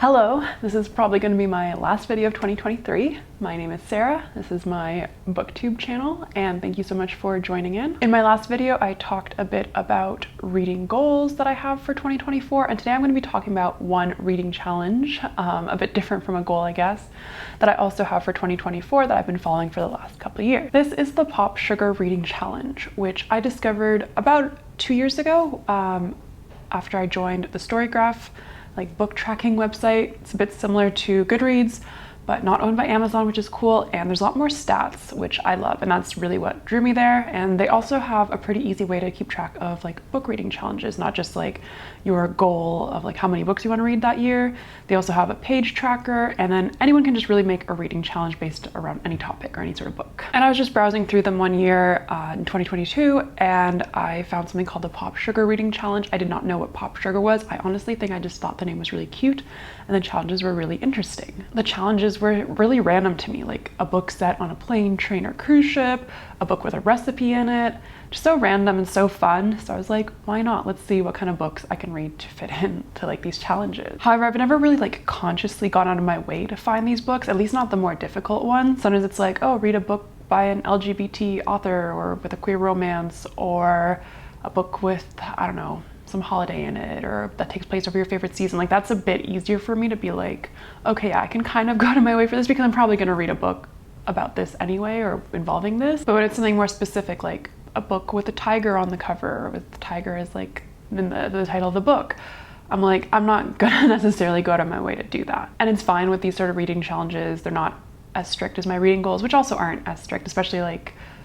Hello, this is probably going to be my last video of 2023. My name is Sarah, this is my booktube channel, and thank you so much for joining in. In my last video, I talked a bit about reading goals that I have for 2024, and today I'm going to be talking about one reading challenge, a bit different from a goal, I guess, that I also have for 2024 that I've been following for the last couple of years. This is the POPSUGAR reading challenge, which I discovered about 2 years ago after I joined the Storygraph book tracking website. It's a bit similar to Goodreads, but not owned by Amazon, which is cool. And there's a lot more stats, which I love. And that's really what drew me there. And they also have a pretty easy way to keep track of book reading challenges, not just your goal of how many books you want to read that year. They also have a page tracker, and then anyone can just really make a reading challenge based around any topic or any sort of book. And I was just browsing through them one year in 2022, and I found something called the POPSUGAR reading challenge. I did not know what POPSUGAR was. I honestly think I just thought the name was really cute, and the challenges were really interesting. The challenges were really random to me, like a book set on a plane, train, or cruise ship, a book with a recipe in it, just so random and so fun. So I was like, why not? Let's see what kind of books I can read to fit into these challenges. However, I've never really consciously gone out of my way to find these books, at least not the more difficult ones. Sometimes it's oh, read a book by an LGBT author or with a queer romance, or a book with, I don't know, some holiday in it, or that takes place over your favorite season. That's a bit easier for me to be okay, yeah, I can kind of go out of my way for this because I'm probably going to read a book about this anyway or involving this. But when it's something more specific, like a book with a tiger on the cover, or with the tiger is in the title of the book, I'm I'm not gonna necessarily go out of my way to do that. And it's fine with these sort of reading challenges. They're not as strict as my reading goals, which also aren't as strict, especially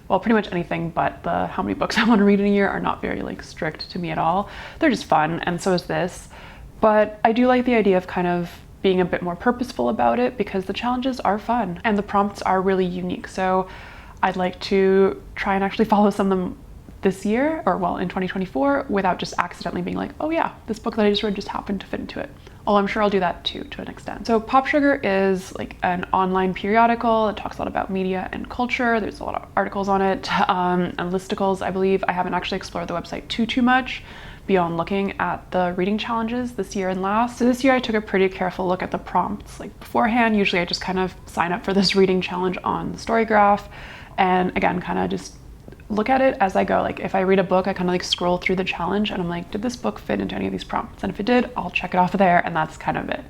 well, pretty much anything but the how many books I want to read in a year are not very strict to me at all. They're just fun, and so is this. But I do like the idea of kind of being a bit more purposeful about it, because the challenges are fun and the prompts are really unique. So I'd like to try and actually follow some of them this year, or well, in 2024, without just accidentally being oh yeah, this book that I just read just happened to fit into it. Although I'm sure I'll do that too, to an extent. So POPSUGAR is an online periodical. It talks a lot about media and culture. There's a lot of articles on it, and listicles, I believe. I haven't actually explored the website too much beyond looking at the reading challenges this year and last. So this year I took a pretty careful look at the prompts beforehand. Usually I just kind of sign up for this reading challenge on the Storygraph, and again, kind of just look at it as I go. If I read a book, I kind of scroll through the challenge and I'm did this book fit into any of these prompts? And if it did, I'll check it off there, and that's kind of it.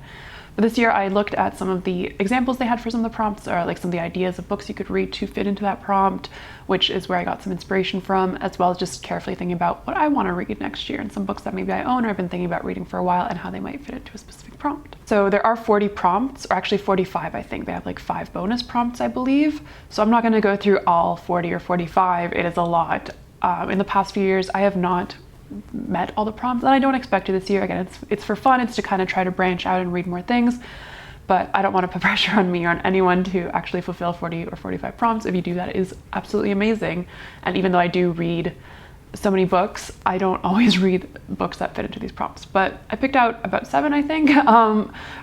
But this year I looked at some of the examples they had for some of the prompts, or some of the ideas of books you could read to fit into that prompt, which is where I got some inspiration from, as well as just carefully thinking about what I want to read next year and some books that maybe I own or I've been thinking about reading for a while and how they might fit into a specific prompt. So there are 40 prompts, or actually 45, I think. They have 5 bonus prompts, I believe. So I'm not going to go through all 40 or 45. It is a lot. In the past few years, I have not met all the prompts, and I don't expect to this year. Again, it's for fun. It's to kind of try to branch out and read more things, but I don't want to put pressure on me or on anyone to actually fulfill 40 or 45 prompts. If you do, that, it is absolutely amazing. And even though I do read so many books, I don't always read books that fit into these prompts. But I picked out about 7, I think,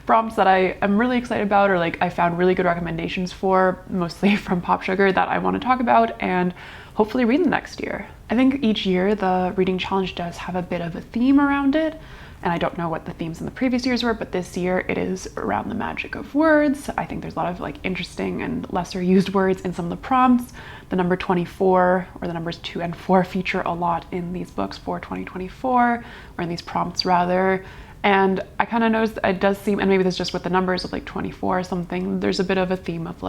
prompts that I am really excited about, or I found really good recommendations for, mostly from POPSUGAR, that I want to talk about and hopefully read the next year. I think each year the reading challenge does have a bit of a theme around it, and I don't know what the themes in the previous years were, but this year it is around the magic of words. I think there's a lot of interesting and lesser used words in some of the prompts. The number 24, or the numbers 2 and 4, feature a lot in these books for 2024, or in these prompts rather. And I kind of noticed it does seem, and maybe this is just with the numbers of 24 or something, there's a bit of a theme of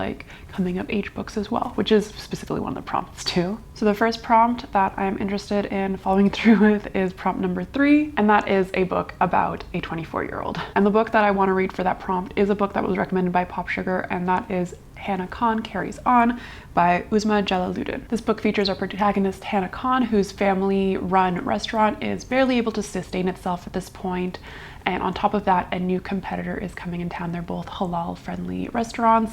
coming of age books as well, which is specifically one of the prompts too. So the first prompt that I'm interested in following through with is prompt number 3, and that is a book about a 24-year-old. And the book that I want to read for that prompt is a book that was recommended by POPSUGAR, and that is Hannah Khan Carries On by Uzma Jalaluddin. This book features our protagonist Hannah Khan, whose family-run restaurant is barely able to sustain itself at this point. And on top of that, a new competitor is coming in town. They're both halal-friendly restaurants,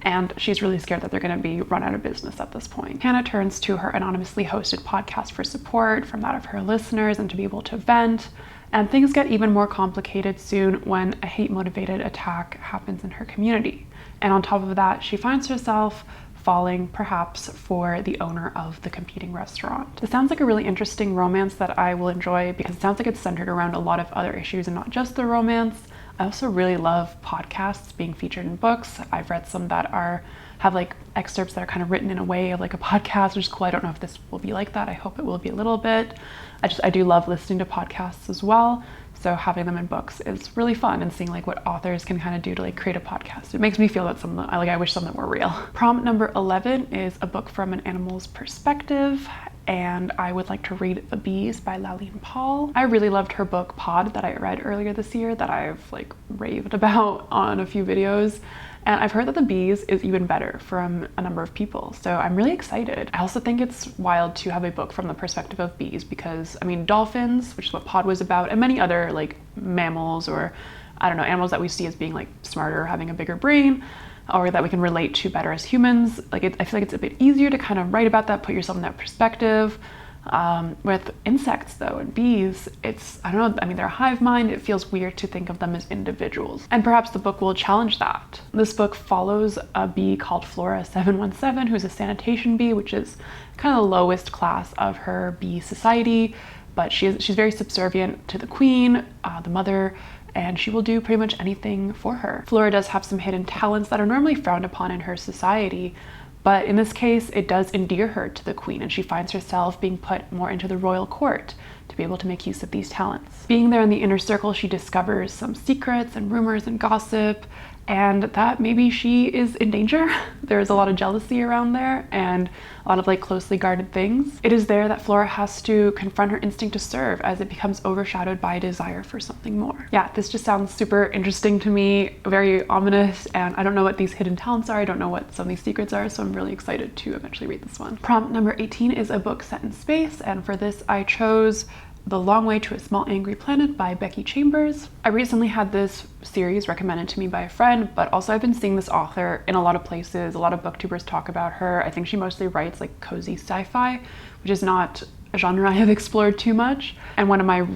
and she's really scared that they're going to be run out of business at this point. Hannah turns to her anonymously hosted podcast for support from that of her listeners and to be able to vent. And things get even more complicated soon when a hate-motivated attack happens in her community. And on top of that, she finds herself falling perhaps for the owner of the competing restaurant. This sounds like a really interesting romance that I will enjoy, because it sounds like it's centered around a lot of other issues and not just the romance. I also really love podcasts being featured in books. I've read some that have like excerpts that are kind of written in a way of like a podcast, which is cool. I don't know if this will be like that. I hope it will be a little bit. I do love listening to podcasts as well. So having them in books is really fun, and seeing like what authors can kind of do to like create a podcast. It makes me feel that I wish some of them were real. Prompt number 11 is a book from an animal's perspective, and I would like to read The Bees by Laline Paul. I really loved her book Pod that I read earlier this year that I've like raved about on a few videos. And I've heard that The Bees is even better from a number of people, so I'm really excited. I also think it's wild to have a book from the perspective of bees because, I mean, dolphins, which is what Pod was about, and many other like mammals or, I don't know, animals that we see as being like smarter, having a bigger brain, or that we can relate to better as humans. I feel like it's a bit easier to kind of write about that, put yourself in that perspective. With insects though, and bees, I don't know, I mean, they're a hive mind. It feels weird to think of them as individuals. And perhaps the book will challenge that. This book follows a bee called Flora 717, who's a sanitation bee, which is kind of the lowest class of her bee society, but she's very subservient to the queen, the mother, and she will do pretty much anything for her. Flora does have some hidden talents that are normally frowned upon in her society, but in this case, it does endear her to the queen, and she finds herself being put more into the royal court to be able to make use of these talents. Being there in the inner circle, she discovers some secrets and rumors and gossip, and that maybe she is in danger. There's a lot of jealousy around there and a lot of like closely guarded things. It is there that Flora has to confront her instinct to serve as it becomes overshadowed by a desire for something more. Yeah, this just sounds super interesting to me, very ominous, and I don't know what these hidden talents are. I don't know what some of these secrets are, so I'm really excited to eventually read this one. Prompt number 18 is a book set in space, and for this I chose The Long Way to a Small Angry Planet by Becky Chambers. I recently had this series recommended to me by a friend, but also I've been seeing this author in a lot of places. A lot of booktubers talk about her. I think she mostly writes like cozy sci-fi, which is not a genre I have explored too much. And one of my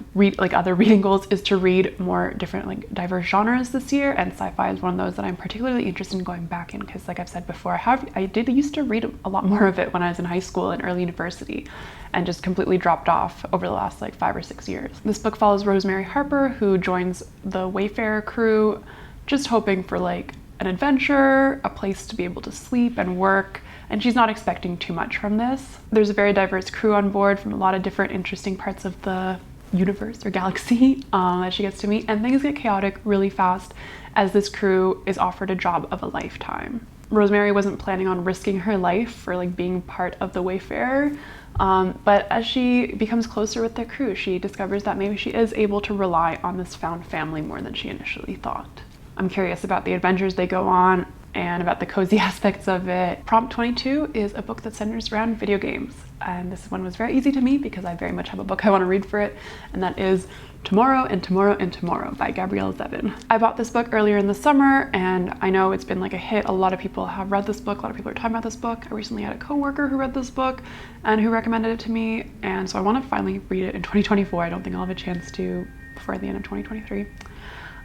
other reading goals is to read more different, like diverse genres this year, and sci-fi is one of those that I'm particularly interested in going back in because, like I've said before, I did used to read a lot more of it when I was in high school and early university, and just completely dropped off over the last like 5 or 6 years. This book follows Rosemary Harper, who joins the Wayfarer crew, just hoping for like an adventure, a place to be able to sleep and work, and she's not expecting too much from this. There's a very diverse crew on board from a lot of different interesting parts of the universe or galaxy that she gets to meet, and things get chaotic really fast as this crew is offered a job of a lifetime. Rosemary wasn't planning on risking her life for like being part of the Wayfarer, but as she becomes closer with the crew, she discovers that maybe she is able to rely on this found family more than she initially thought. I'm curious about the adventures they go on and about the cozy aspects of it. Prompt 22 is a book that centers around video games, and this one was very easy to me because I very much have a book I want to read for it, and that is Tomorrow and Tomorrow and Tomorrow by Gabrielle Zevin. I bought this book earlier in the summer, and I know it's been like a hit. A lot of people have read this book. A lot of people are talking about this book. I recently had a coworker who read this book and who recommended it to me, and so I want to finally read it in 2024. I don't think I'll have a chance to before the end of 2023.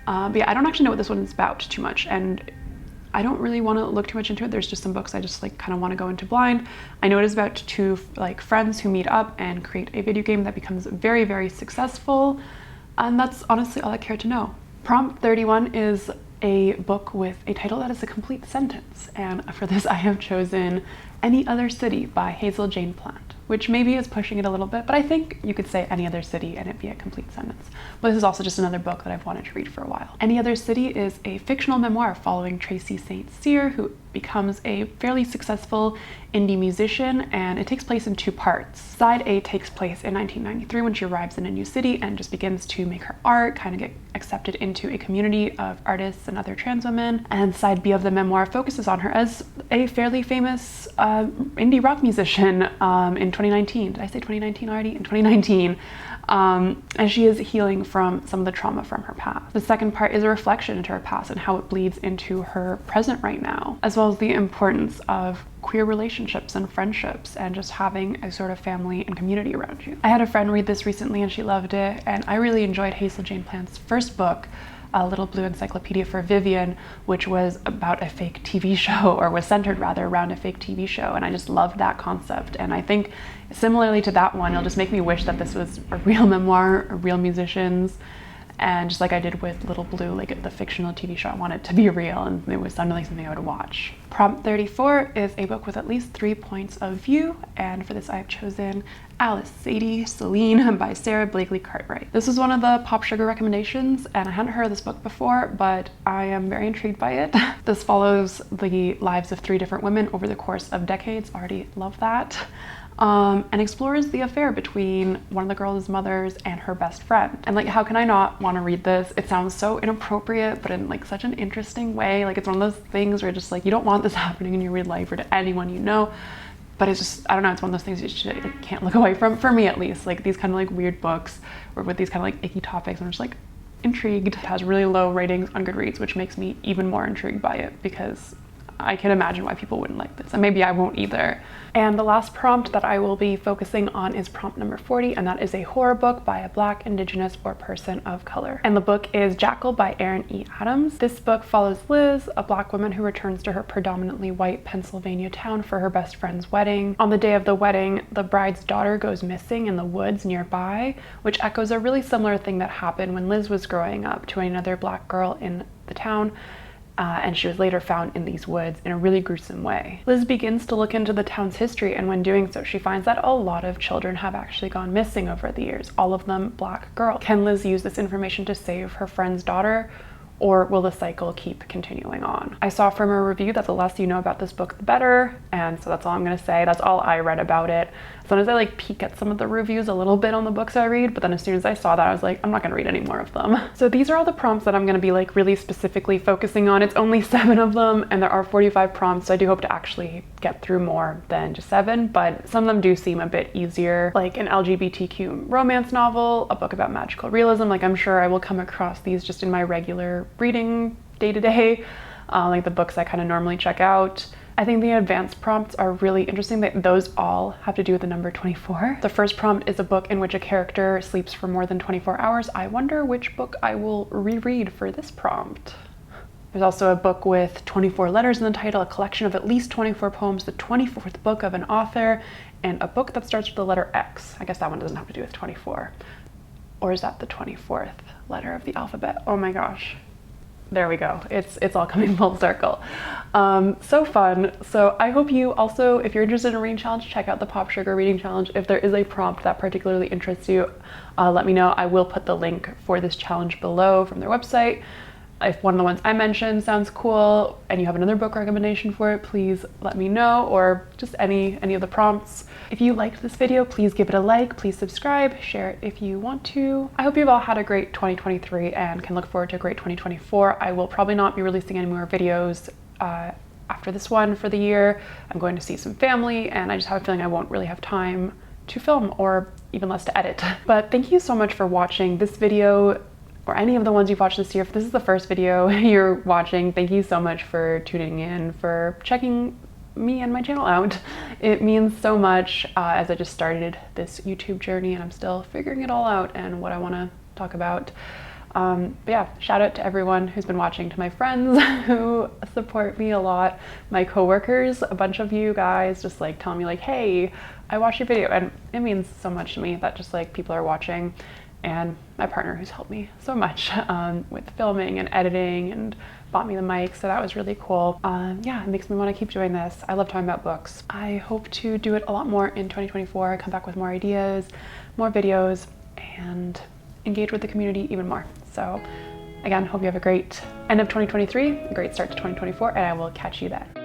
But yeah, I don't actually know what this one is about too much, and I don't really want to look too much into it. There's just some books I just like kind of want to go into blind. I know it is about two like friends who meet up and create a video game that becomes very, very successful, and that's honestly all I care to know. Prompt 31 is a book with a title that is a complete sentence, and for this I have chosen Any Other City by Hazel Jane Plant, which maybe is pushing it a little bit, but I think you could say any other city and it'd be a complete sentence. But this is also just another book that I've wanted to read for a while. Any Other City is a fictional memoir following Tracy St. Cyr, who becomes a fairly successful indie musician, and it takes place in 2 parts. Side A takes place in 1993 when she arrives in a new city and just begins to make her art, kind of get accepted into a community of artists and other trans women. And side B of the memoir focuses on her as a fairly famous indie rock musician in 2019. Did I say 2019 already? In 2019. And she is healing from some of the trauma from her past. The second part is a reflection into her past and how it bleeds into her present right now, as well as the importance of queer relationships and friendships and just having a sort of family and community around you. I had a friend read this recently and she loved it, and I really enjoyed Hazel Jane Plant's first book, A Little Blue Encyclopedia for Vivian, which was about a fake TV show, or was centered rather around a fake TV show, and I just loved that concept. And I think similarly to that one, it'll just make me wish that this was a real memoir, real musicians, And just like I did with Little Blue, like the fictional TV show, I want it to be real and it was sounding like something I would watch. Prompt 34 is a book with at least 3 points of view, and for this I've chosen Alice, Sadie, Celine by Sarah Blakely Cartwright. This was one of the POPSUGAR recommendations, and I hadn't heard of this book before, but I am very intrigued by it. This follows the lives of 3 different women over the course of decades. Already love that. And explores the affair between one of the girl's mothers and her best friend. And like, how can I not want to read this? It sounds so inappropriate, but in like such an interesting way. Like, it's one of those things where just like, you don't want this happening in your real life or to anyone you know, but it's just, I don't know, it's one of those things you just like, can't look away from, for me at least. Like these kind of like weird books or with these kind of like icky topics, I'm just like intrigued. It has really low ratings on Goodreads, which makes me even more intrigued by it because I can imagine why people wouldn't like this, and maybe I won't either. And the last prompt that I will be focusing on is prompt number 40, and that is a horror book by a Black, Indigenous, or person of color. And the book is Jackal by Erin E. Adams. This book follows Liz, a Black woman who returns to her predominantly white Pennsylvania town for her best friend's wedding. On the day of the wedding, the bride's daughter goes missing in the woods nearby, which echoes a really similar thing that happened when Liz was growing up to another Black girl in the town. And she was later found in these woods in a really gruesome way. Liz begins to look into the town's history, and when doing so, she finds that a lot of children have actually gone missing over the years, all of them Black girls. Can Liz use this information to save her friend's daughter, or will the cycle keep continuing on? I saw from a review that the less you know about this book, the better, and so that's all I'm gonna say. That's all I read about it. Sometimes I like peek at some of the reviews a little bit on the books I read, but then as soon as I saw that, I was like, I'm not gonna read any more of them. So these are all the prompts that I'm gonna be like really specifically focusing on. It's only 7 of them, and there are 45 prompts, so I do hope to actually get through more than just 7, but some of them do seem a bit easier, like an LGBTQ romance novel, a book about magical realism. Like, I'm sure I will come across these just in my regular reading day-to-day, like the books I kind of normally check out. I think the advanced prompts are really interesting. Those all have to do with the number 24. The first prompt is a book in which a character sleeps for more than 24 hours. I wonder which book I will reread for this prompt. There's also a book with 24 letters in the title, a collection of at least 24 poems, the 24th book of an author, and a book that starts with the letter X. I guess that one doesn't have to do with 24. Or is that the 24th letter of the alphabet? Oh my gosh. There we go. It's all coming full circle. So fun. So I hope you also, if you're interested in a reading challenge, check out the POPSUGAR reading challenge. If there is a prompt that particularly interests you, let me know. I will put the link for this challenge below from their website. If one of the ones I mentioned sounds cool and you have another book recommendation for it, please let me know, or just any of the prompts. If you liked this video, please give it a like, please subscribe, share it if you want to. I hope you've all had a great 2023 and can look forward to a great 2024. I will probably not be releasing any more videos after this one for the year. I'm going to see some family, and I just have a feeling I won't really have time to film, or even less to edit. But thank you so much for watching this video, or any of the ones you've watched this year. If this is the first video you're watching, thank you so much for tuning in, for checking me and my channel out. It means so much as I just started this YouTube journey and I'm still figuring it all out and what I want to talk about. But yeah, shout out to everyone who's been watching, to my friends who support me a lot, my coworkers, a bunch of you guys just like tell me like, hey, I watched your video, and it means so much to me that just like people are watching. And my partner, who's helped me so much with filming and editing and bought me the mic, so that was really cool. Yeah, it makes me want to keep doing this. I love talking about books. I hope to do it a lot more in 2024, come back with more ideas, more videos, and engage with the community even more. So again, hope you have a great end of 2023, a great start to 2024, and I will catch you then.